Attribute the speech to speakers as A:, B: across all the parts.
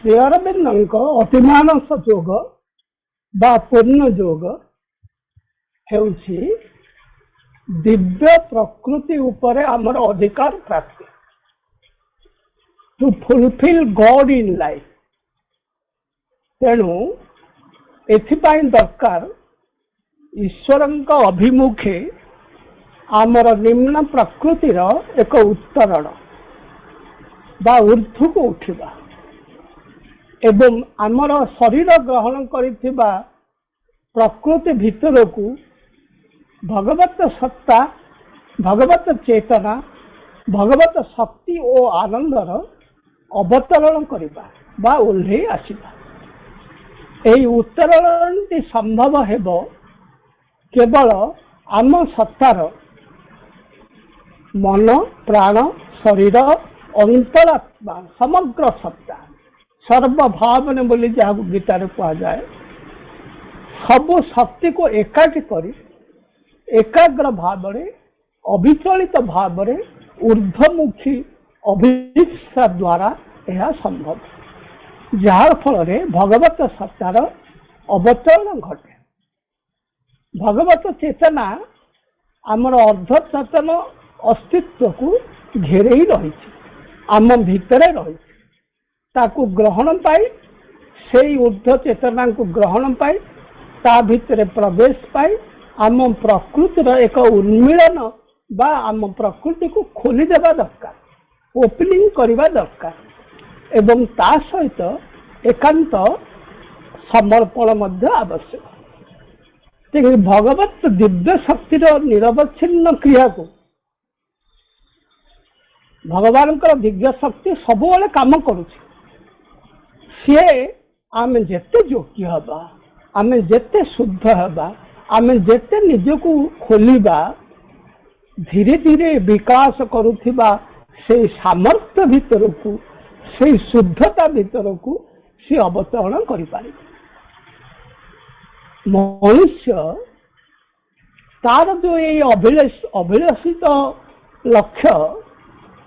A: श्री अरविंद अतिमानस जोग बा पूर्ण जोग हेउछि दिव्य प्रकृति उपरे आमर अधिकार प्राप्ति to fulfil God in life. तेणु एथिपाई दरकार ईश्वर अभिमुखे आमर निम्न प्रकृतिर एक उत्तरण बा ऊर्ध्व को उठिबा एवं आमर शरीर ग्रहण करिथिबा प्रकृति भितर को भगवत सत्ता भगवत चेतना भगवत शक्ति और आनंदर अवतरण करिबा बा ओल्हे आसिबा। एई उत्तरणटी संभव हेबो केवल आम सत्तार मन प्राण शरीर अंतरात्मा समग्र सत्ता सर्वभावने बोली जहाँ गीतार कह जाए सबु शक्ति को एकाठी करी एकाग्र भाव अविचलित भाव ऊर्ध्वमुखी अभिप्सा द्वारा यह संभव जार फल भगवत सत्तार अवतरण घटे। भगवत चेतना आमर अर्धचेतन अस्तित्व को घेरे रही आम भितर रही ताकू ग्रहण पाई से ऊर्ध्व चेतना को ग्रहण पाई ता भितर प्रवेश पाई आम प्रकृतिर एक उन्मीलन बा आम प्रकृति को खोली देवा दरकार ओपनिंग करवा दरकार एवं ता सहित एकांत समर्पण मध्य आवश्यक। भगवत दिव्य शक्तिर निरवच्छिन्न क्रिया को भगवान दिव्य शक्ति सबुले काम करुछि सी आम जेते योग्य हवा आम जेते शुद्ध हवा आम जेते निजको खोलिबा धीरे धीरे विकास करुथिबा से सामर्थ्य भितर को से शुद्धता भितर को सी अवतरण करि पारे। मनुष्य तार जो ये अभिलषित लक्ष्य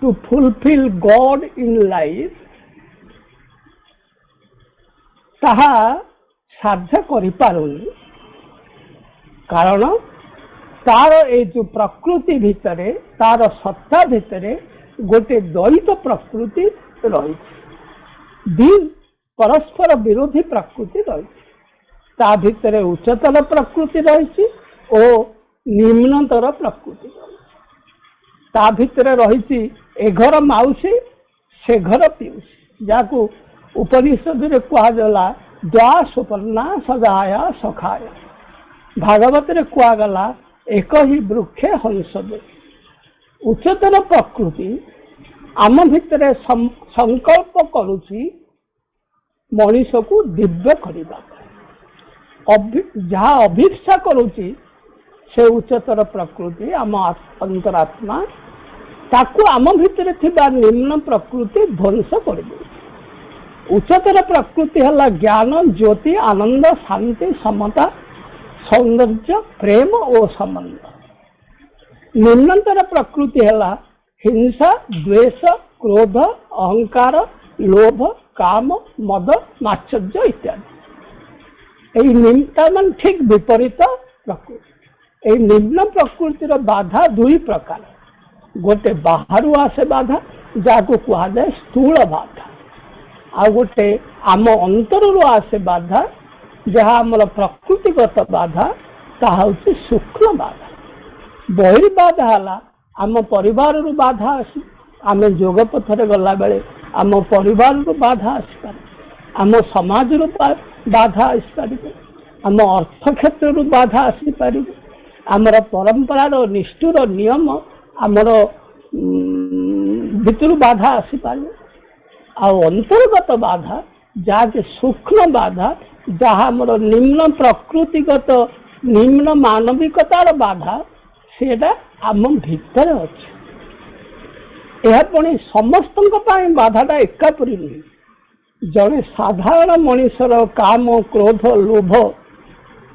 A: to fulfil God in life ताहा साध्य करि पारुनी कारण तार ए जो प्रकृति भितरे तार सत्ता भितरे गोटे द्वैत प्रकृति रही परस्पर विरोधी प्रकृति रही ता भितरे उच्चतर प्रकृति रही और निम्नतर प्रकृति रही ता भितरे रही ए घर माउसी से घर पीउसी जाको उपनिषद रे कहला द्वा सुपर्णा सदाया सखाया भागवत रे कहगला एक ही वृक्षे हंसदे। उच्चतर प्रकृति आम भितर संकल्प करुछि मनीष को दिव्य करबा जहाँ अभिप्सा करुछि से उच्चतर प्रकृति आम अंतरात्मा ताकू आम भितर थिबा निम्न प्रकृति ध्वंस कर दे। उच्चतर प्रकृति है ज्ञान ज्योति आनंद शांति समता सौंदर्य प्रेम और संबंध। निम्नतर प्रकृति है हिंसा द्वेष क्रोध अहंकार लोभ काम मद मात्सर्य इत्यादि निम्न ठीक विपरीत प्रकृति। यही निम्न प्रकृतिर बाधा दुई प्रकार गोटे बाहर आसे बाधा जाको कह जाए स्थूल बाधा आ गोटे आम अंतर आसे बाधा जहाँ आमर प्रकृतिगत बाधा ताहा हूँ सूक्ष्म बाधा। बहिर्बाधा है आम परिवार बाधा आसी आम जोग पथरे गला बेले आम परिवार बाधा आसपारे आम समाज बाधा आसपार आम अर्थ क्षेत्र बाधा आसपार आमर परंपरार निष्ठुर नियम आमर भितर बाधा आसपार अंतर्गत बाधा जहाँकि सूक्ष्म बाधा जहाँ आमर निम्न प्रकृतिगत निम्न मानविकतार बाधा सेटा आम भितर अच्छे। यह पुणी समस्त बाधाटा एकापरी नुहे जड़े साधारण मनीषर काम क्रोध लोभ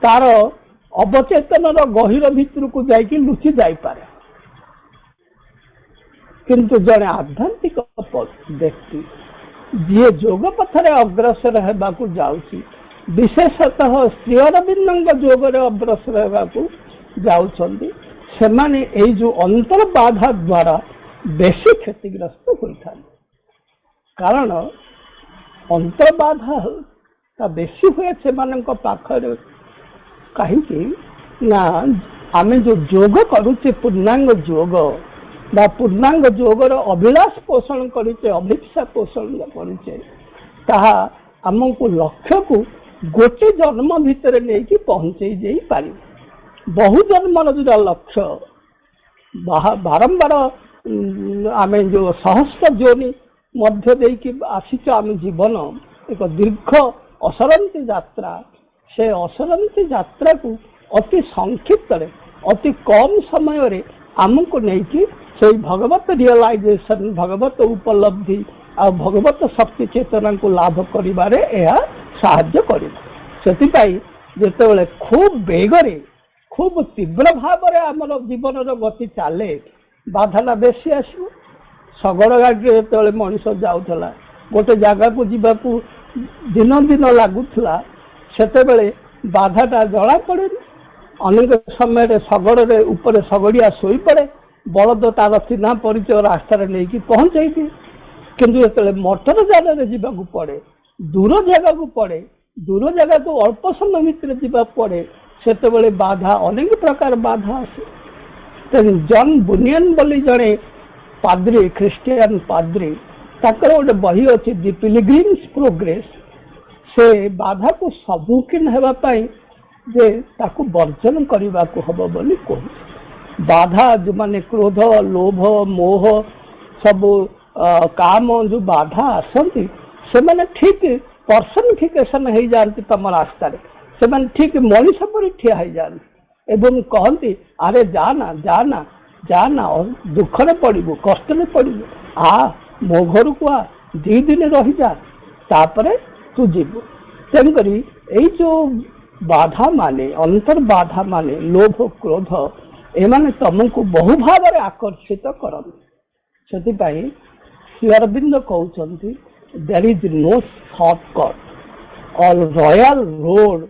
A: तार अवचेतन गहिर भितर को जाकि लुचि जापे किंतु जड़े आध्यात्मिक व्यक्ति जी जोग पथरे अग्रसर होगाकू जाउची विशेषतः श्री अरविंद जोगरे अग्रसर होगाकू जाउछंती सेमाने एई जो अंतर बाधा द्वारा बेसी क्षतिग्रस्त होता कारण अंतर बाधा बेसी हुए से पाखरे कहीं ना आमे जो जोग करुचे पूर्णांग जोग बा पूर्णांग जोगर अभिलाष पोषण करुचे अभिक्षा पोषण करुचे ताहा आमको लक्ष्य को गोटे जन्म भितर नहीं पहुंचे दे पारि बहु जन्मर जो लक्ष्य बारंबार आमे जो सहस्र जोनि मध्य देकी आसीच आम जीवन एक दीर्घ असरंती यात्रा से असरंती यात्रा को अति संक्षिप्त अति कम समय रे आमको नहीं से भगवत रियलाइजेशन भगवत उपलब्धि आ भगवत शक्ति चेतना को लाभ करिबारे यह साहाय्य करिब सेतिपाई जेतेबेले खूब बेगरे खूब तीव्र भाव में आमर जीवन गति चले बाधाटा बेसी आसो शगड़ गाड़ी जो मनीष जाऊला गोटे जगह को जीवाकू दिन दिन लगुला सेतेबेले बाधाटा जड़ा पड़े अनेक समय शगड़े ऊपर शगड़िया शोई पड़े बलद तार चिन्हा परिचय रास्तार नहीं पहुँचे किंतु जो मोटर जान जावाक पड़े दूर जगह को पड़े दूर जगह को अल्प समय भितर जावाक पड़े से बाधा अनेक प्रकार बाधा आसे जॉन बुनियन बोली जड़े पाद्री ख्रिस्टियन पाद्री ताकर गोटे बही अच्छी दि पिलग्रिम्स प्रोग्रेस से बाधा को सम्मुखीन होगापाई जे ताकू वर्जन करने को हम बोली कहू बाधा जो माने क्रोध लोभ मोह सब काम जो बाधा आसती से माने ठीक पर्सनिफिकेशन हो जाती तुम रास्ता से माने ठीक मनीष पर ठिया हो जाती एवं कहती अरे जाना जाना जाना दुखरे पड़ू कष्ट में पड़ू आ मो घर को आ 2 दिन रही जा तापरे तू जीव तेणुक जो बाधा माने अंतर बाधा माने लोभ क्रोध एमाने तुमको बहु भाव में आकर्षित करते से श्री अरविंद कहते देयर इज नो शॉर्टकट और royal road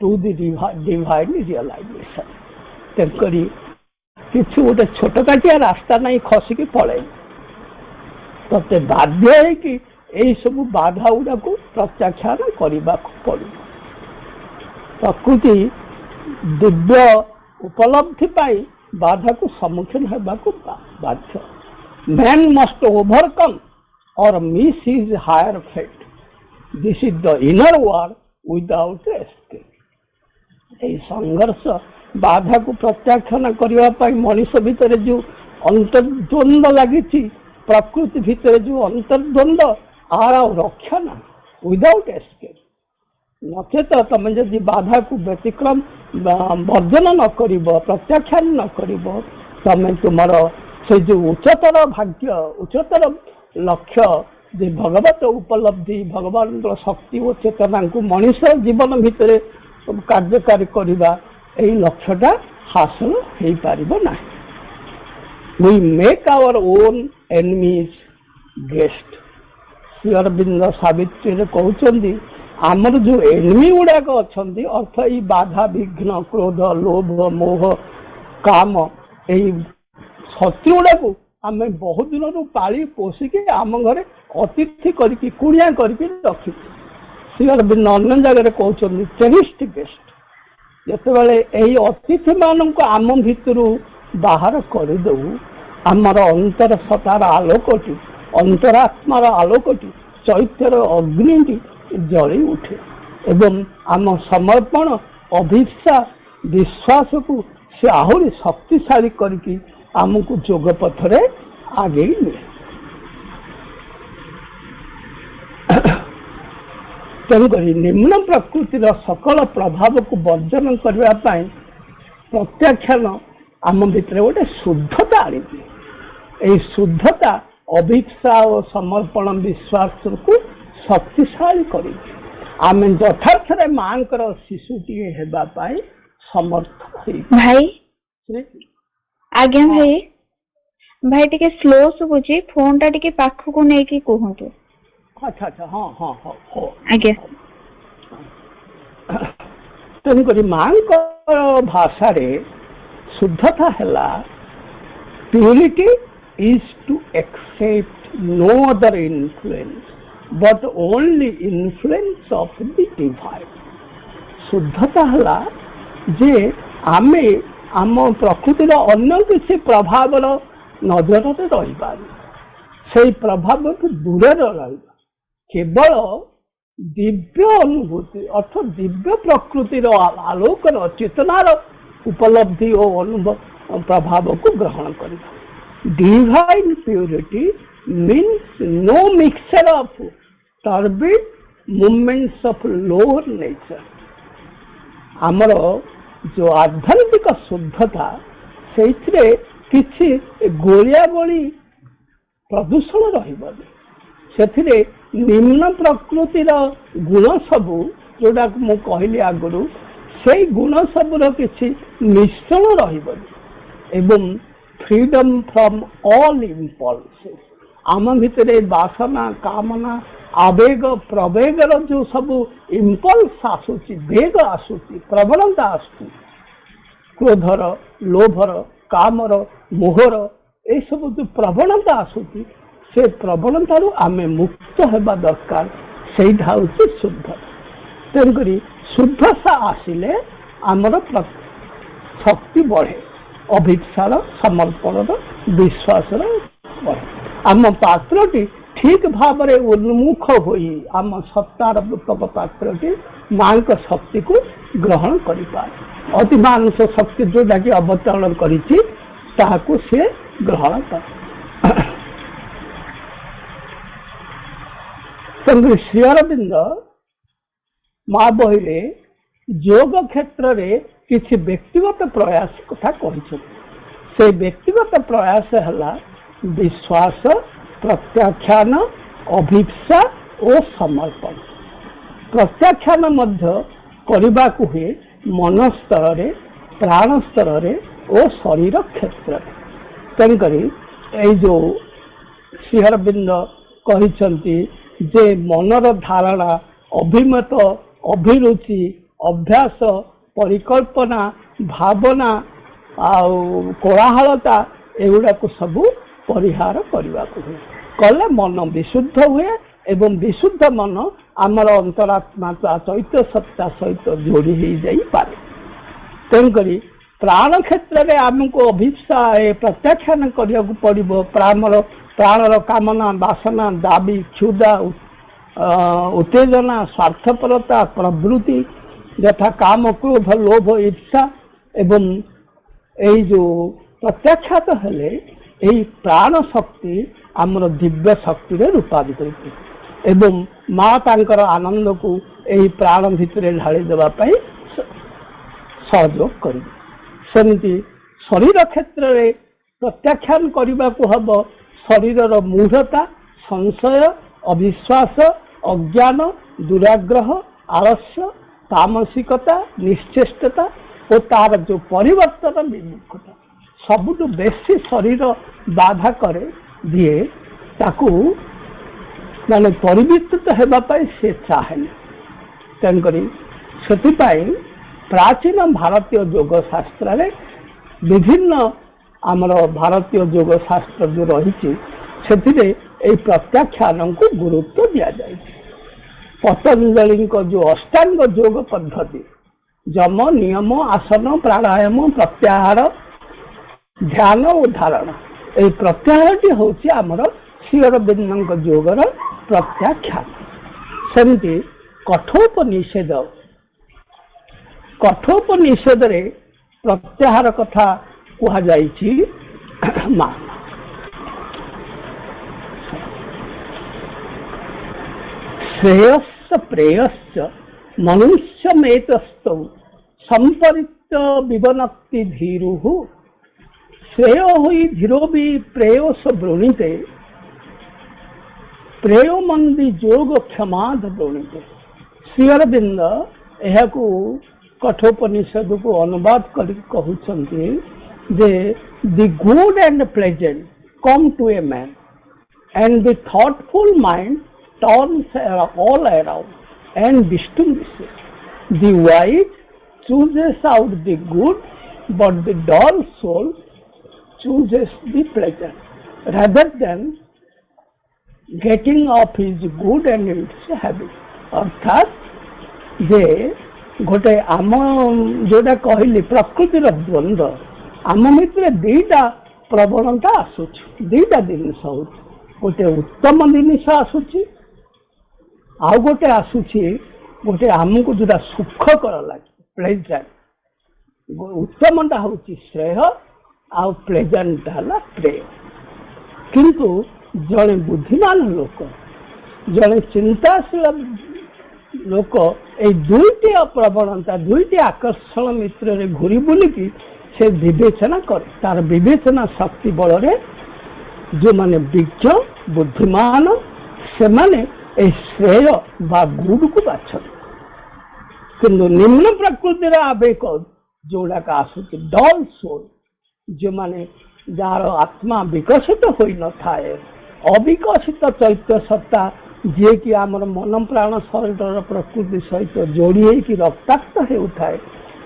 A: to the divine realisation तेणुक किसी गोटे छोट काटिया रास्ता नहीं खसिकी पड़े ते बाध्य है कि यही सब बाधा गुड़ा को प्रत्याख्यान करने पड़े प्रकृति दिव्य उपलब्धि पाई बाधा को सम्मुखीन होगा बाध्य man must overcome or miss his higher fate this is the inner war without escape यही संघर्ष बाधा को प्रत्याख्यान करने मनीष भितर जो अंतर्द्वंद लगी प्रकृति भितर जो अंतर्द्वंद आर रक्षा ना विदाउट एस्केप नचेत तुम जदि बाधा को व्यतिक्रम वर्जन न कर प्रत्याख्यान न कर तुम तुमर से जो उच्चतर भाग्य उच्चतर लक्ष्य जे भगवत उपलब्धि भगवान शक्ति और चेतना को मनीष जीवन भितर कार्यकारी करवा यही लक्ष्यटा हासिल हो पार ना we make our own enemies guest Sri Aurobindo Savitri कहते आमर जो एनिमी गुड़ाक अच्छा अर्थ ये बाधा विघ्न क्रोध लोभ मोह काम यही शत्रु गुड़ाक आम बहुत दिन पाली पोषिकी आम घर अतिथि करके कुड़िया करके रखी श्री अरविंद अन्य जगह कहते चेरिस्ट गेस्ट जितेबाला यही अतिथि मान आम भितर बाहर करदे आमर अंतर सतार आलोकटी अंतरात्मार आलोकटी चैत्र अग्नि जली उठे एवं आम समर्पण अभिप्सा विश्वास को से आहरी शक्तिशाली करके आमको जोग पथरे आगे मिले तेणुक निम्न प्रकृतिर सकल प्रभाव को वर्जन करने प्रत्याख्यान आम भितर गोटे शुद्धता आनी शुद्धता अभिप्सा और समर्पण विश्वास को शक्तिशाली करी आम यथार्थ माँ शिशुटी होगापाई समर्थ
B: भाई आज्ञा भाई भाई टिके स्लो सुबुची फोन टा टिके पाखु को नहीं कि कहंतु
A: अच्छा अच्छा हाँ हाँ हाँ हाँ
B: आज्ञा
A: तेणुक माँ भाषा शुद्धता है purity is to accept no other influence but only influence of the divine. शुद्धता है जे आमे आम प्रकृतिर अन्य किसी प्रभाव नजर रही से प्रभाव दूर रहा केवल दिव्य अनुभूति अर्थात दिव्य प्रकृतिर आलोकर चेतनार उपलब्धि और अनुभव प्रभाव को ग्रहण करना। Divine purity means no mixture of turbid movements of lower nature. आमर जो आध्यात्मिक शुद्धता से किसी गोलिया गोली प्रदूषण रही से निम्न प्रकृतिर गुण सबू जोटा मु कहली आगुरी से गुण सबूर किसी मिश्रण रही फ्रीडम फ्रॉम ऑल इम्पल्स आम भितर वासना कामना आवेग प्रवेगर जो सब इम्पल्स आसूची वेग आसूची प्रबलता आसूची क्रोधर लोभर कामर मोहर ये सब जो प्रवणता आसूची से प्रवणतारू आमे मुक्त होगा दरकार सेटा हूँ शुद्ध। तेणुक शुद्धता आसिले आमर शक्ति बढ़े अभिप्सार समर्पण विश्वास बढ़े आम पात्रटी ठीक भाव में उन्मुख होई आम सत्तार पुस्तक पात्रटी माँ शक्ति को ग्रहण कर पाए अति मानुष शक्ति जोटा कि अवतरण करिछि ताहाकु से ग्रहण कर। श्री अरविंद माँ बहिले योग क्षेत्र में किसी व्यक्तिगत प्रयास कथा कहते से व्यक्तिगत प्रयास है विश्वास प्रत्याख्यान अभिप्सा और समर्पण। प्रत्याख्यान मध्य करने को हुए मन स्तर रे प्राण स्तर रे और शरीर क्षेत्र तेणुक जो श्री अरविंद कहते जे मनर धारणा अभिमत अभिरुचि अभ्यास परिकल्पना भावना कोलाहलता एगुड़ा को सबू परिहार करने को हुए कले मन विशुद्ध हुए एवं विशुद्ध मन आमर अंतरात्मा चैत्य सत्ता सहित जोड़ी हो जाए। तेणुक प्राण क्षेत्र में आमको अभिप्सा प्रत्याख्यान करने को पड़ो प्राणर कामना वासना दाबी क्षुदा उत्तेजना स्वार्थपरता प्रवृत्ति यथा काम क्रोध लोभ ईर्षा एवं यही जो प्रत्याख्यात हेले यही प्राण शक्ति आमर दिव्य शक्ति रूपांतरित एवं माँ तांकर आनंद को यही प्राण भितर ढाली देवाई सहयोग कर सेमती शरीर क्षेत्र में प्रत्याख्यान करने को हम शरीर मूढ़ता संशय अविश्वास अज्ञान दुराग्रह आलस्य तामसिकता निश्चेष्टता और तार जो परिवर्तन विमुखता सबुठ बेसी शरीर बाधा करे दिए ताकू माने परिवर्तित होगापाई से चाहे तेणुक से प्राचीन भारतीय योग शास्त्र विभिन्न आमर भारतीय योग शास्त्र जो रही से प्रत्याख्यान को गुरुत्व दि जाए। पतंजलि जो अष्टांग योग पद्धति जम नियम आसन प्राणायाम प्रत्याहार ध्यान और धारणा ये प्रत्याहार हूँ आमर श्री अरविंद योगर प्रत्याख्यान। सेमती कठोपनिषेद रे प्रत्याहार कथा कहुई माँ श्रेयस्स प्रेयश्च मनुष्यमेतस्तौ संपरित विवनक्ति धीरु श्रेय हुई धीरो भी प्रेयस वृणीते प्रेयो मंदी जोग क्षमाद वृणीते। श्री अरविंद यह कठोपनिषद को अनुवाद कर कहते जे the good and pleasant come to a man and the thoughtful mind turns all around and distinguishes. The wise chooses out the good, but the dull soul chooses the pleasure rather than getting off his good and its habit. अर्थात जे गोटे आम जोटा कहली प्रकृतिर द्वंद्व आम भितर दीटा प्रवणता आसूच दीटा जिनिस हो गोटे उत्तम जिनिस आसूची आउ गोटे आसूची गोटे आमको जोटा सुखकर लगे प्लेजर उत्तमटा हूँ श्रेय आउ प्लेजरटा है प्रेय किंतु जड़े बुद्धिमान लोक जड़े चिंताशील लोक ये दुईटी प्रवणता दुईटी आकर्षण मित्र रे घूरी बुलिकी से विवेचना कर तार विवेचना शक्ति बल जो माने विज्ञ बुद्धिमान से माने श्रेय बा गुड को बाछ किंतु निम्न प्रकृतिर आवेग जोड़ाक आसूची डल सोल जो माने जार आत्मा विकसित हो न थाए अविकसित चैत्य सत्ता जी कि आमर मन प्राण शरीर प्रकृति सहित जोड़ी होकर रक्ताक्त होता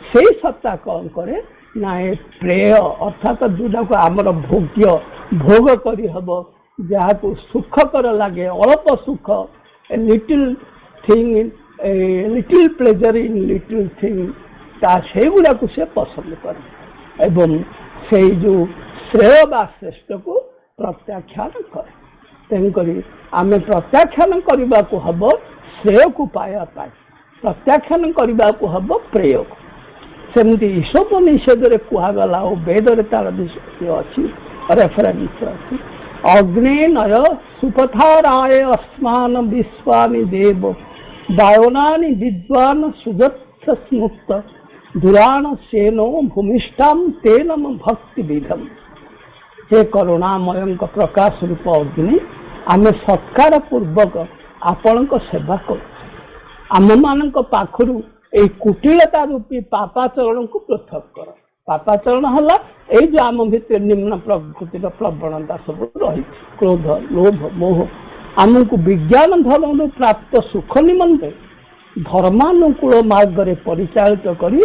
A: से सत्ता कौन करे ना प्रेय अर्थात जोटा को आमर भोग्य भोग करहब जहाँ को सुखकर लगे अल्प सुख little thing little pleasure in little thing से गुड़ा को से पसंद करे एवं से जो श्रेय बा श्रेष्ठ को प्रत्याख्यान करे तेणुक आम प्रत्याख्यान करने को हम श्रेय को पाया प्रत्याख्यान करने को हम प्रेय को सेमती ईशोपनिषद कहगला और वेद तार विषय अच्छी रेफरेन्स अच्छी अग्नि नय सुपथाराय अस्मान विश्वानि देव दायनानि विद्वान सुजत्स स्मुक्त दुराण सेनो भूमिष्ठाम तेनम भक्ति विधम हे करुणामय प्रकाश रूप अग्नि आम सत्कार पूर्वक आपण सेवा कर आम मान पाखु ये कुटिलता रूपी पापाचरण को पृथक कर पापाचरण है ये जो आम भितर निम्न प्रकृतिर प्रवणता सब रही क्रोध लोभ मोह आमको विज्ञान धर्म प्राप्त सुख निमंते धर्मानुकूल मार्ग में परिचालित कर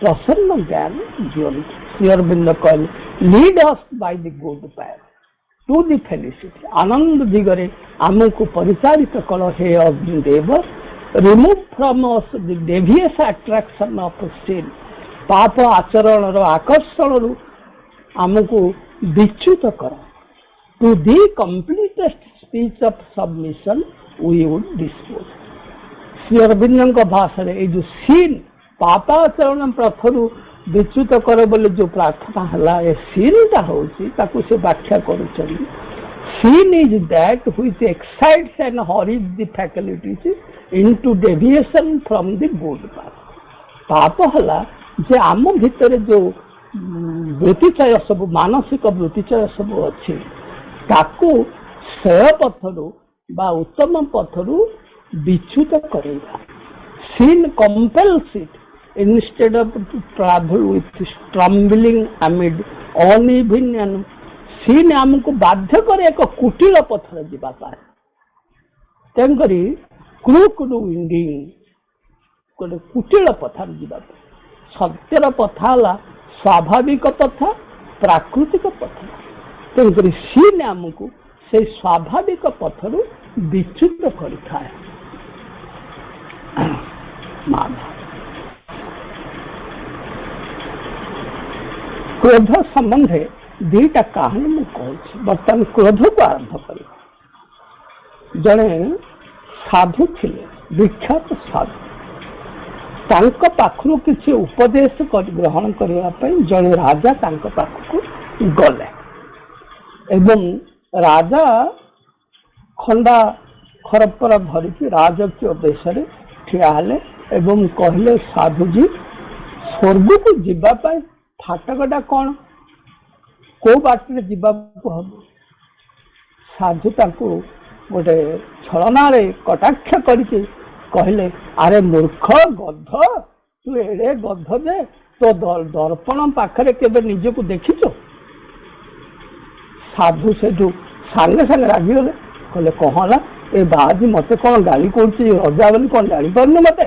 A: प्रसन्न ज्ञान दियंतु श्री अरविंद कहले lead us by the good path to the felicity आनंद दिगरे आमको परिचालित कर हे Agnidev remove from us the devious attraction of sin पाप आचरण आकर्षण आमको विच्युत कर to the completest speech of submission we would dispose Shri Aurobindo भाषा ये जो सीन पापाचरण प्रथरु विच्युत करे बोले जो प्रार्थना है ये सीनटा हूँ से व्याख्या कर sin is that which excites and hurries the faculties into deviation from the good path पाप है जे आम भितर जो वृत्तिचय सब मानसिक वृत्तिचय सब अच्छी ताकू श्रेय पथरु बा उत्तम पथरु विच्युत करेगा sin compels it instead of to travel with stumbling amid uneven and sin आमको बाध्य करे एक कुटिल पथर जीवा पाए तेणुकरी क्रूकड विंडिंग गोटे कुटिल पथर जीवा सत्यर पथा है स्वाभाविक पथा प्राकृतिक पथा तेणुकरी sin आमको से स्वाभाविक पथर विच्युत करता है क्रोध संबंधे दीटा कहानी मुझे कहूँ बर्तमान क्रोध को आरंभ कर जड़े साधु थिले विख्यात साधु पाखु किसी उपदेश ग्रहण करने जड़े राजा पाखु गले एवं राजा खंडा खरपर धरिकी राजकीय वेश ठिया एवं कहले साधुजी स्वर्ग को जीवाई फाटकटा कौन कौ बाटे जीवाकू हम साधु गोटे छलना कटाक्ष करके कहले अरे मूर्ख गध तू एड़े गध जे तो दर्पण पाखरे केबे निजको देखिच साधु से सांगे सांगे रागिगले कहले कहला ए बाजी मत कौन गाली कर रजा बोली कौन जापारे मत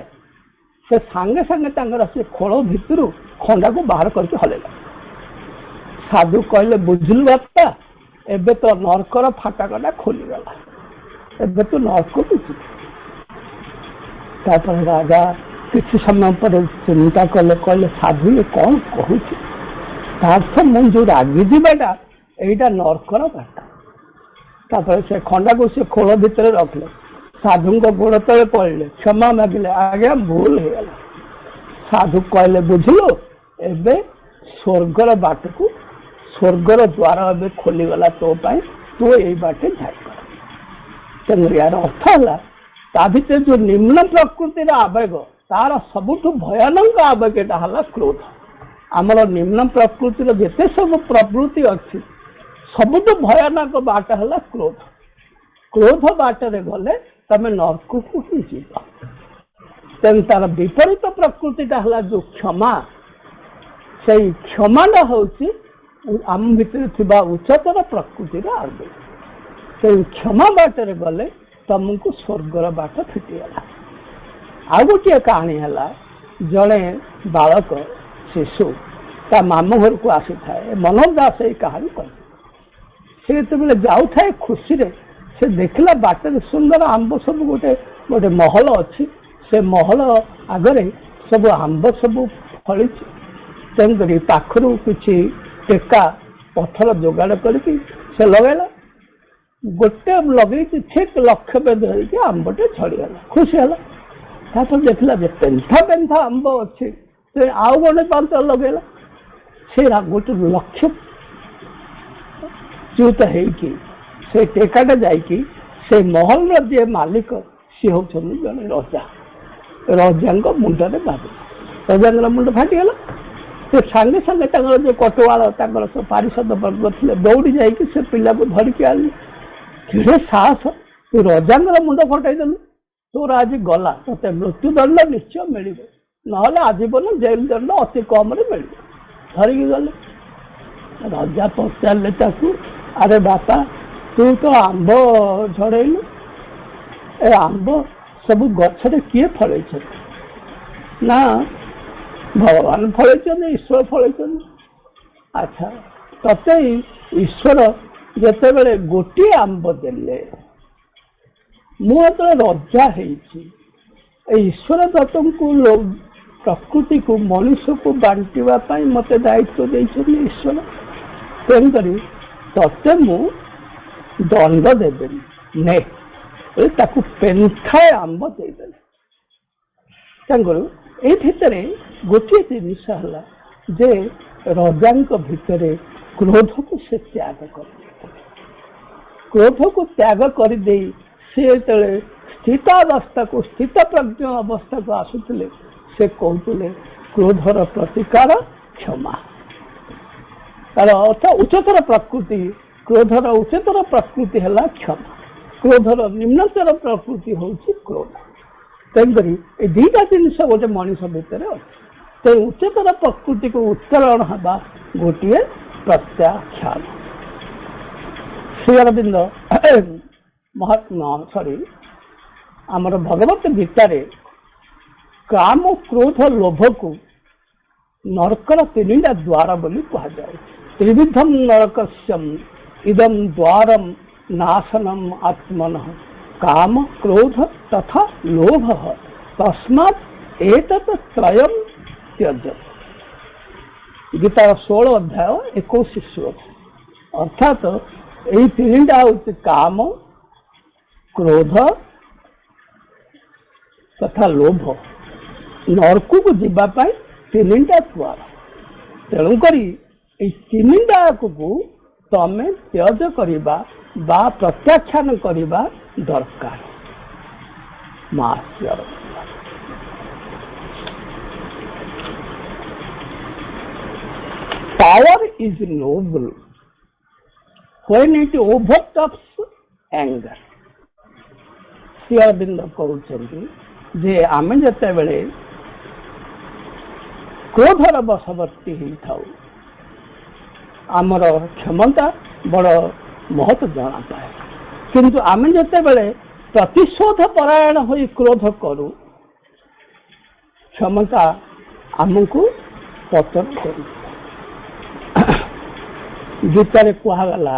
A: से सांगे सांगे से खोल भितर खंडा को बाहर करके हल्ला। साधु कहले बुझलु बापा एबे तो नरकर फाटकटा खोलीगला एबे तो नरक बुझ। राजा किसी समय पर चिंता कले कहले साधु ये कौन कहूँ मुझे रागी जाटा यहीटा नरकर बाटा। से खंडा को से खोल भितर रखले साधु गोड़ तले पड़े क्षमा मागिले आज्ञा भूल हो गला। साधु कहले बुझलु एबे स्वर्गर बाट को स्वर्गर द्वार ए खोलीगला तो तू यही बाटे जापर। यार अर्थ है ता भर जो निम्न प्रकृतिर आवेग तार सबुठ भयानक आवेगटा है क्रोध। आमर निम्न प्रकृतिर जिते सब प्रवृत्ति अच्छी सबुठ भयानक बाट है क्रोध। क्रोध बाटर गले तमें नरक को ही जीव। तेन तार विपरीत प्रकृतिटा है जो क्षमा से क्षमाटा हूँ आम भर उच्चतर प्रकृतिर आवेग। से क्षमा बाटर गले तुमको स्वर्गर बाट फिटिगला। आ गोटे कहानी है जड़े बालक शिशु ता मामू घर को आसी थाए मनोज दास ये कहानी कह से जो जाऊ थाए खुशी रे से देखला बाटर सुंदर आंब सब गोटे गोटे महल अच्छी से महल आगरे सब आंब सब फली तेणुक पाखर किसी टेका पथर जोगाड़ करके से लगेला गोटे लगे ठीक लक्ष्य भेद होगी आंबटे छड़गला खुशी है। देखला पेंथा पेंथा आंब अच्छे आउ गोटे पांच लगेला से गोटे लक्ष्य च्युत हो टेकाटा जा महल जे मालिक सी हूँ जड़े रजा रजा मुंडे बाज रजा मुंड फाटीगला। तो सांगे सांगे जो कटवाल सब पारिषद वर्ग थे दौड़ी जा पिला को धरिकी आने कि साहस तू रजा मुंड फटाईदेलु तोर आज गला ते मृत्युदंड निश्चय मिल ना आजीवन जेल दंड अति कम मिल धरिकी गले। रजा पचारे अरे बापा तू तो आंब झड़ेलु ए आंब सब गछरे किए फल ना भगवान फल ईश्वर फल। अच्छा तते ईश्वर जिते बड़े गोटे आंब देले मुझे रजा ईश्वर दत्त को प्रकृति को मनुष्य को बांटापी मत दायित्व देते ईश्वर। तेणुक ते मु दंड देवेनि ने पेंथाए आंब देदे। ये भितर गोटे जिनिस है जे रजा भितर क्रोध को से त्याग कर क्रोध को त्याग कर दे सी स्थितावस्था को स्थित प्रज्ञ अवस्था को आसुले से कहते क्रोधर प्रतिकार क्षमा तार अर्थ उच्चतर प्रकृति क्रोधर उच्चतर प्रकृति है क्षमा क्रोधर निम्नतर प्रकृति हूँ क्रोध। तेणुक ये दुईटा जिनस गोटे मनीष भितर अच्छे उच्चतर प्रकृति को उत्तोलन हवा गोटे प्रत्याख्यान। श्री अरविंद महात्मा सॉरी आमर भगवत गीतार काम क्रोध लोभ को नरकर तीनटा द्वार बोली कहुए। त्रिविधम नरकस्यम इदम द्वारम नाशनम आत्मन काम क्रोध तथा लोभ तस्मात् एतत् त्रयम् त्यज। गीतार 16 अध्याय 21 श्लोक। अर्थात यही तीनटा हूँ काम क्रोध तथा लोभ नरक को जीवाई तीनटा द्वार। तेणुक तीनटा को तमें त्यज करवा बा प्रत्याख्यान करवा दरकार। Power is noble when it overtops anger। Sri Aurobindo कहते जे आम जिते बड़े क्रोधर बशवर्ती हो आमर क्षमता बड़ महत जना पाए किंतु आम जिते बड़े प्रतिशोध परायण हो क्रोध करू क्षमता आमको पतन करू। गीतार कहगला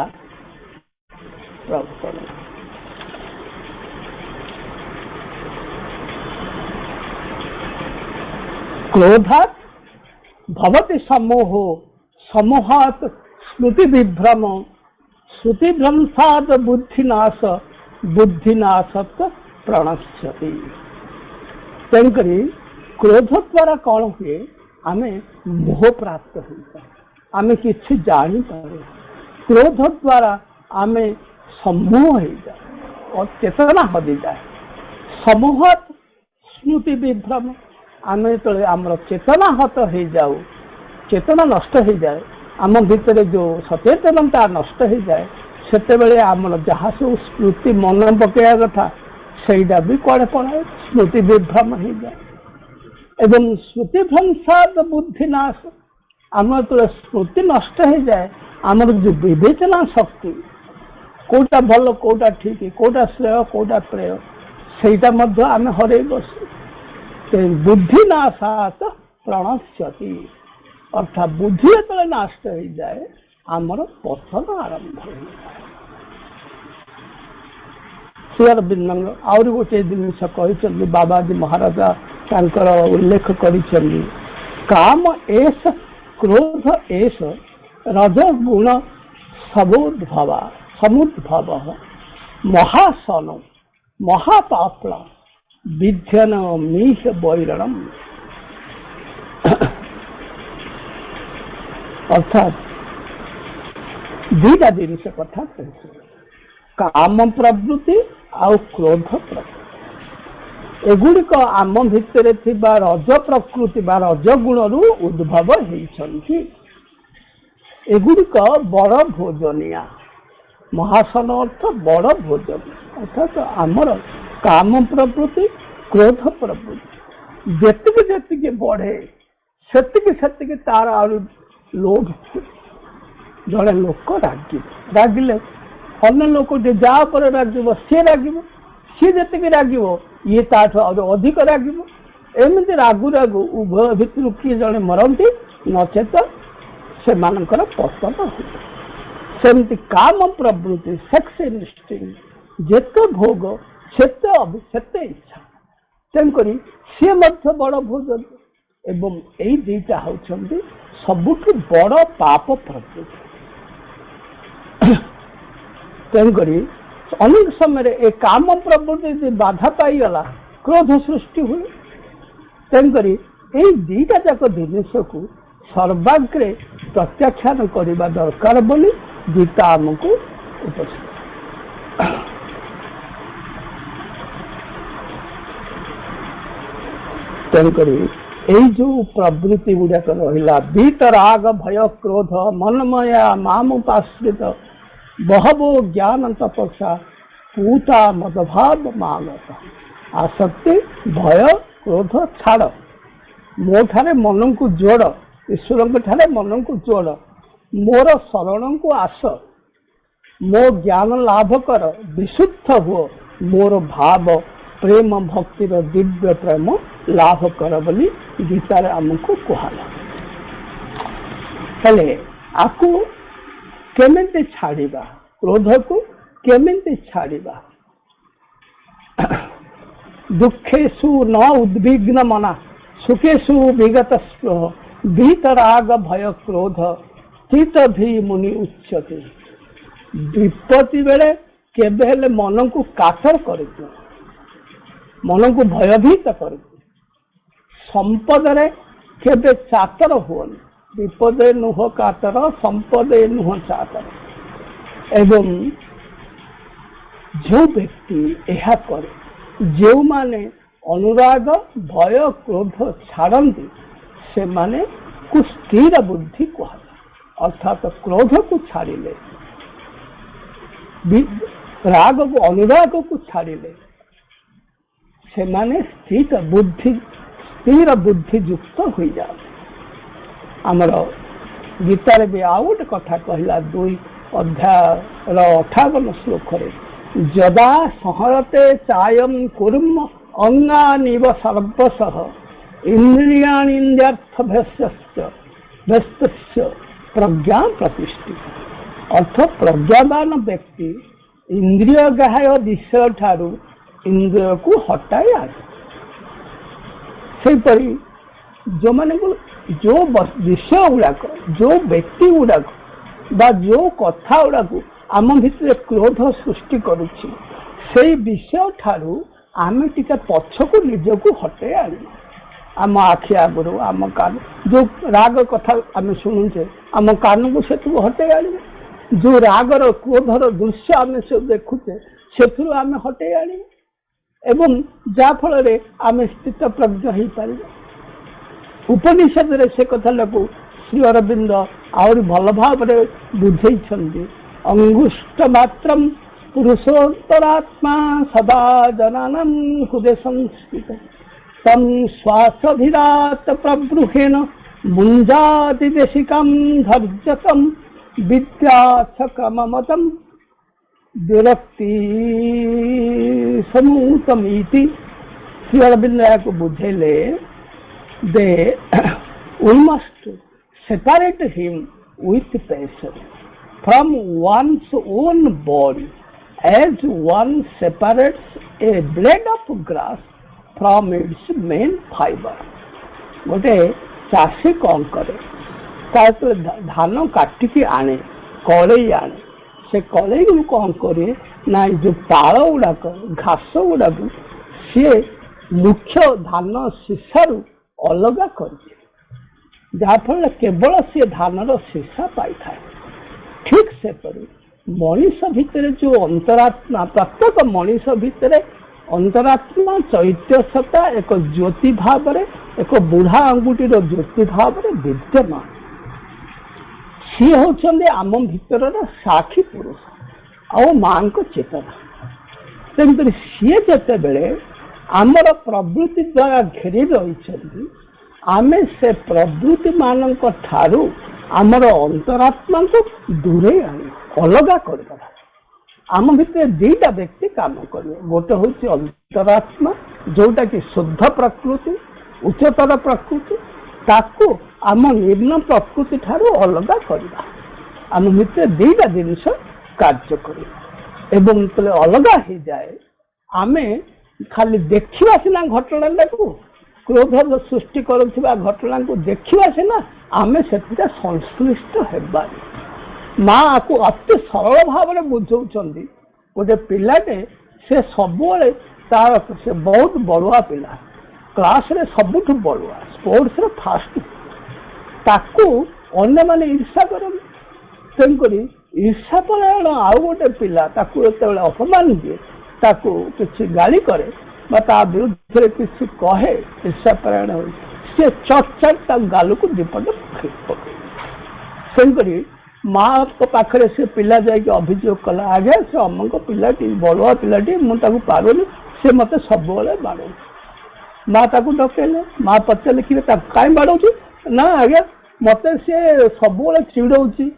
A: क्रोधात् भवति सम्मोह सम्मोहात् स्मृति विभ्रम श्रुति भ्रंशाद बुद्धिनाश बुद्धिनाशत प्रणश्यति। तेणुकरी क्रोध द्वारा कौन हुए आमे मोह प्राप्त होता आमे किसी जानी पारे। क्रोध द्वारा आमे सम्मोह हो जाए और चेतना हजि जाए। समूह स्मृति विभ्रम आमे तो आमर चेतना हत हो जाऊ चेतना नष्ट हो जाए आम भितर जो सचेतनता नष्ट हो जाए से आमर जहाँ सब स्मृति मन पकड़ा कथा सहीटा भी कड़े पड़े स्मृति विभ्रम हो जाए एवं स्मृति भ्रंशाद बुद्धिनाश आम तो स्मृति नष्ट हो जाए आमर जो विवेचना शक्ति कोटा भल कोटा ठीक कोटा श्रेय कोटा प्रेय सहीटा आम हर बसु बुद्धिनाशात प्रणश्यति अर्थात बुद्धि जो नष्ट हो जाए आमर पतन आरंभ हो जाए। श्री बिंदंग आउरी गोटे जिनिस कहते बाबाजी महाराजा तांकर उल्लेख करिसेंती काम एस क्रोध एस रजगुण समुद्भव महासन महापापड़ विध्यन मीह बैरणम। अर्थात दुईटा जिनिस कथा कही काम प्रवृत्ति आउ क्रोध प्रवृत्ति एगुड़िक आम भितर थिबा रज प्रकृति बा रजगुण उद्भव होइछन्ति। एगुड़िक बड़ भोजनिया महासन अर्थ बड़ भोजन अर्थात आमर काम प्रवृत्ति क्रोध प्रवृत्ति जेतिके बढ़े सेतिके तार लोभ जड़े लोक रागिले अन्य लोक जहाँ पर राग सी राग सी जी राग ये अधिक राग एमती रागु रागु उभय भितर किए जड़े मरती नचेत से पतन हो। सेमती काम प्रवृत्ति सेक्स इनस्टिंग जेते भोग सेते इच्छा तेणुकरी सी बड़ भोजन एवं यही दुईटा होती सबुठ बड़ पाप प्रवृत्ति। तेणुकरी अनेक समय ए काम प्रवृत्ति बाधा पाईगला क्रोध सृष्टि हुए। तेणुकरी यही दुईटा जाक जिनिस को सर्वाग्रे प्रत्याख्यान करने दरकार बोली गीता आमको उपस्थित। तेणुकरी यही जो प्रवृत्ति गुड़ाक रहा बीतराग भय क्रोध मनमया मामुपाश्रित बहवो ज्ञान तपस्या पूता मदभाव मानत आसक्ति भय क्रोध छाड़ मो ठारे मन को जोड़ ईश्वर ठारे मन को जोड़ मोर शरण को आस मो ज्ञान लाभ कर विशुद्ध हो मोर भाव प्रेम भक्तिर दिव्य प्रेम लाभ कर बोली गीतार आमको कहला। हेले आपको केमिति छाड़िबा क्रोध को केमिति छाड़िबा दुखेशु न उद्विग्न मना सुखेशु विगत स्पृह भीतराग भय क्रोध चित भी मुनि उच्यते। विपत्ति बेले केबे हेले मन को कातर कर मन को भयभीत कर संपद केबे चातर हुअनि विपदे नुह कातर संपदे नुह चातर। एवं जो व्यक्ति यह करे जो माने अनुराग भय क्रोध छाड़ती से माने को स्थिर बुद्धि कह अर्थात क्रोध को छाड़िले राग को अनुराग को छाड़िले से माने स्थिर बुद्धि युक्त हो जाए। आमर गीतार भी आउ गोटे कथा कहला 2 अध्याय 58 श्लोक यदा संहरते चायम कुर्म अंगानिव सर्वशः इंद्रियाणीन्द्यर्थ व्यस्तस्य प्रज्ञा प्रतिष्ठित। अर्थ प्रज्ञावान व्यक्ति इंद्रिय ग्राह्य विषय ठारू इंद्रिय को हटाई आए। सेपरी जो माने जो विषय गुड़ाक जो व्यक्ति गुड़ाक बा जो कथा गुड़ाक आम भितर क्रोध सृष्टि करुछि से विषय ठारू आमे टिके पछकू निजको हटे आनी। आम आखि आगुरु आम कान जो राग कथा आम शुणुचे आम कान को से हटे आनी। जो रागर क्रोधर दृश्य आम से देखुचे से आम हटे आनी एवं जाफल आम स्थित प्रज्ञ हो पार। उपनिषद से कथा श्री अरविंद आहरी भल भाव बुझे अंगुष्ठ मात्र पुरुषोत्तरात्मा सदा जनानम हृदय संस्कृत तम श्वासभिरात प्रबृहेण मुंजादिदेशिकम धर्जतम विद्याचक्रमतम विरक्ति समूतम इति श्री अरविंद को बुझेले दे we must separate him with passion from one's own body as one separates a blade of grass from its main fiber। गोटे चाषी कौन करे धान काटिकी आने कड़ई आने से कड़ई को कौन करे ना जो पाल गुड़ाक घास गुड़ाक सी मुख्य धान शीशारू अलग कर जहाँफल केवल सी धानर शीशा पाई था। ठीक से परी मनीष भितर जो अंतरात्मा प्रत्येक मनीष भितर अंतरात्मा चैत्य सत्ता एक ज्योति भाव एक बुढ़ा अंगुटीर ज्योति भाव विद्यमान सी होचंदे आम भितर साक्षी पुरुष आ मां को चेतना। तेणुक सी जिते बेले आमर प्रवृत्ति द्वारा घेरी रही आमे से प्रवृत्ति मानक ठारू आमर अंतरात्मा को दूरे आनी अलगा कर आम भितर दीटा व्यक्ति काम करेंगे। गोटे हूँ अंतरात्मा जोटा कि शुद्ध प्रकृति उच्चतर प्रकृति ताकू आम निम्न प्रकृति ठारू अलगा करवा आम भितर दीटा जिनिस कार्य करें अलगा हो जाए आमे खाली देखा सीना घटना को क्रोध सृष्टि करुवा घटना को देखा सीना आमे से संश्लिष्ट हेबानी। माँ को अति सरल भाव में बुझाऊँच गोटे पिलाटे से सब तार से बहुत बड़ुआ पिला क्लास रे सबुठ बड़ुआ स्पोर्ट्स रे फास्ट ताकू अन्य माने ईर्षा करन तेणुक ईर्षा परायण आउ गोटे पिला ताकू एत अपमान दिए ताकू किसी गाली करे ता विरुद्ध किसी कहे ईर्षा परायण हो सी चट गाल को दीपट तेणुक माँ पाखे से पिला जाकि अभियोग कला आगे से अमक पिलाटी बड़ुआ पिलाटी मुझे पारुनी से मत सब बाड़े माँ ताकू डकेले माँ पचारे कि कहीं बाड़ू ना आज्ञा मत सी सब चिड़ौची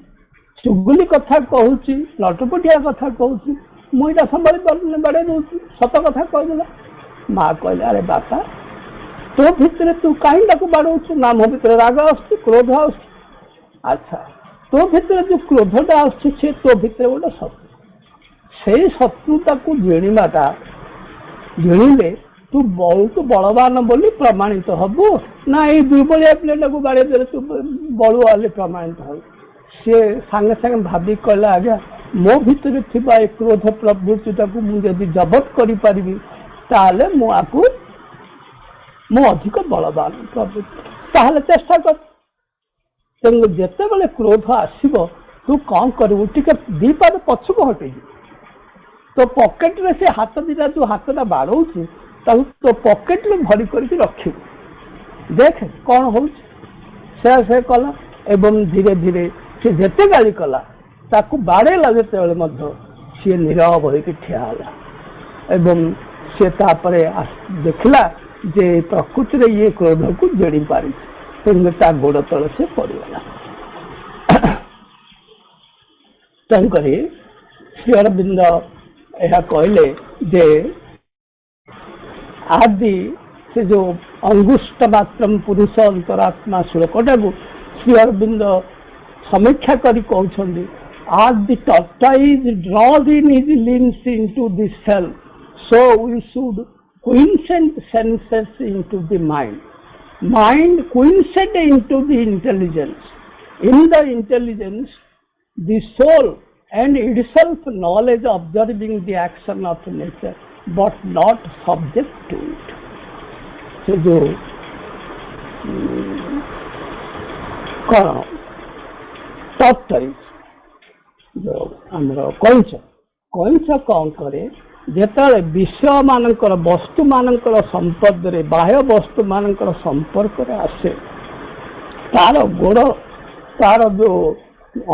A: चुगुली कथा कहूँ लटपटिया कथा कहूँ मुझा संभाली पारे बाड़े दूसरी सत कथा कहदेला। माँ कहले अरे बापा तो भितर तू कहीं बाड़ू ना मो भर राग आस क्रोध आस अच्छा तो भितर जो क्रोधटा आसे तो भितर गोटे शत्रु से शत्रुता को जिणवाटा जिणिले तू बहुत बलवान बोली प्रमाणित हबु ना ये दुर्बलिया पिलाटा को बाड़े देले तू बलुआ बोली प्रमाणित हो सी सांगे सांगे भाभी कहला आज्ञा मो भितर थिबा ए क्रोध प्रवृत्तिटा को मुझे जबत करि पारिबी ताले मु आकु मु अधिक बलवान प्रवृत्ति ताहले चेष्टा कर। तेणु जिते बड़े क्रोध आसब तू कौन करू टे दी पाद पछक हटे तो पकेट रे से हाथ दीटा जो हाथटा बाड़ू तो पकेट में भरी कर रख देख कौन हो से कला एवं धीरे धीरे से जिते गाली कला ताकू बाड़ेला जिते सी नीरव होकर ठियाला एवं सी देखला जे प्रकृति रे ये क्रोध को जोड़ी पारी ता गोड़ तल से पड़गला। तेणुक श्री अरविंद ଏହା କହିଲେ ଯେ ଆଦି ସେ ଯୋଉ ଅଙ୍ଗୁଷ୍ଟ ମାତ୍ରମ ପୁରୁଷ ଅନ୍ତରାତ୍ମା ଶ୍ଲୋକଟାକୁ ଶ୍ରୀ ଅରବିନ୍ଦ ସମୀକ୍ଷା କରି କହୁଛନ୍ତି as the tortoise draws in his limbs into the cell, so we should quiescent senses into the mind. Mind quiescent into the intelligence. In the intelligence, the soul and itself knowledge observing the action of nature, but not subject to it. So, जो कौन tortoise जो आमर कईंच कईंच कौन करे जेतले विषय मानकर वस्तु मानकर संपर्क रे बाह्य वस्तु मानकर संपर्क रे आसे तार गोड़ तार जो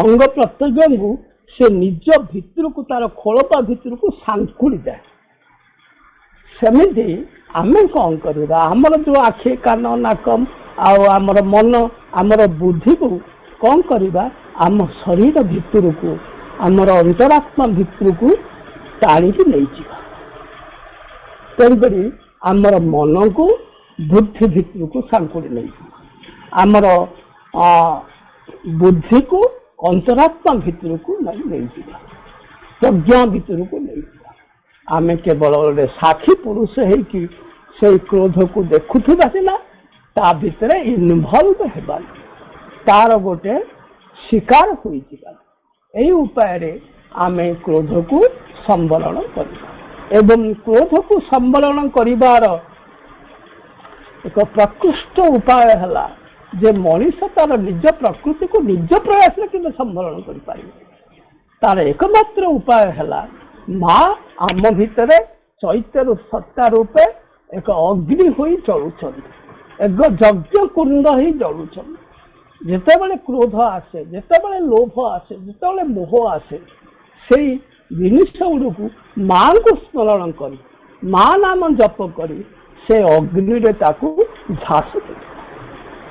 A: अंग प्रत्यंग को से निज भितर को तार खोलपा भितर को सांकुड़ी जाए सेमिति आमे कौन करबा हमर जो आखि कान नाकम आमर मन आमर बुद्धि को कौन करबा आम शरीर भितर को आमर अंतरात्मा भितर को टाणी नहीं जावा तेणुकरी आमर मन को बुद्धि भितर को सांकुड़ी नहीं जावा आमर बुद्धि को अंतरात्मा भितर को नहीं जावा प्रज्ञा भितर को नहीं जावा आमे केवल साक्षी पुरुष है कि से क्रोध को देखुवा सिना ता भितर इनभल्व हेबा तार गोटे शिकार हो यही उपाय आमे क्रोध को संवरण करिबा एवं क्रोध को संवरण करिबार एक प्रकृष्ट उपाय है जे मनीष तार निज प्रकृति को निज प्रयास में संवरण कर तार एकमात्र उपाय है माँ आम भितर चैत्य सत्ता रूपे एक अग्नि हो चलुं एक यज्ञ कुंड ही जलुं जितेबाला क्रोध आसे जितेबाला लोभ आसे जितेबाला मोह आसे से जिनिस गुड़ माँ को स्मरण कर माँ नाम जप कर से अग्नि रे ताकू झास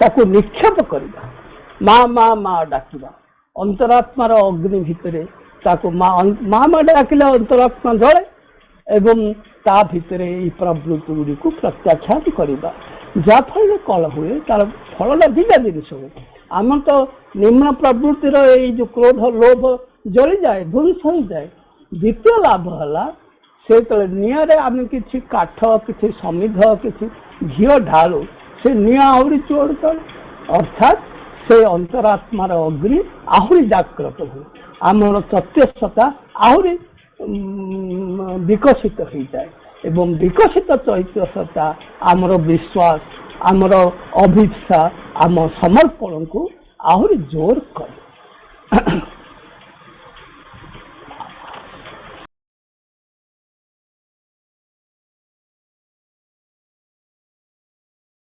A: ताकू निक्षेप करवा माँ माँ माँ डाकिबा अंतरात्मार अग्नि भितर ताकू माँ माँ माँ डाकिले अंतरात्मा जले एवं ता भितर ये प्रवृत्ति गुड़ी को प्रत्याख्यात करवा जहाँफल कल हुए तार फलटा दिटा जिनिस हुए आम तो निम्न प्रवृत्तिर ये जो क्रोध लोभ जली जाए ध्वंस हो जाए द्वितीय लाभ है से निआरे आम कि काठ कि समिध कि घी ढालू से निआ आहरी चोर चले अर्थात से अंतरात्मार अग्नि आहरी जागृत हुए आमर चैत्यसता आहरी विकसित हो जाए एवं विकसित चैत्यसता आमर विश्वास आमर अभिप्सा आम समर्पण को आहरी जोर कर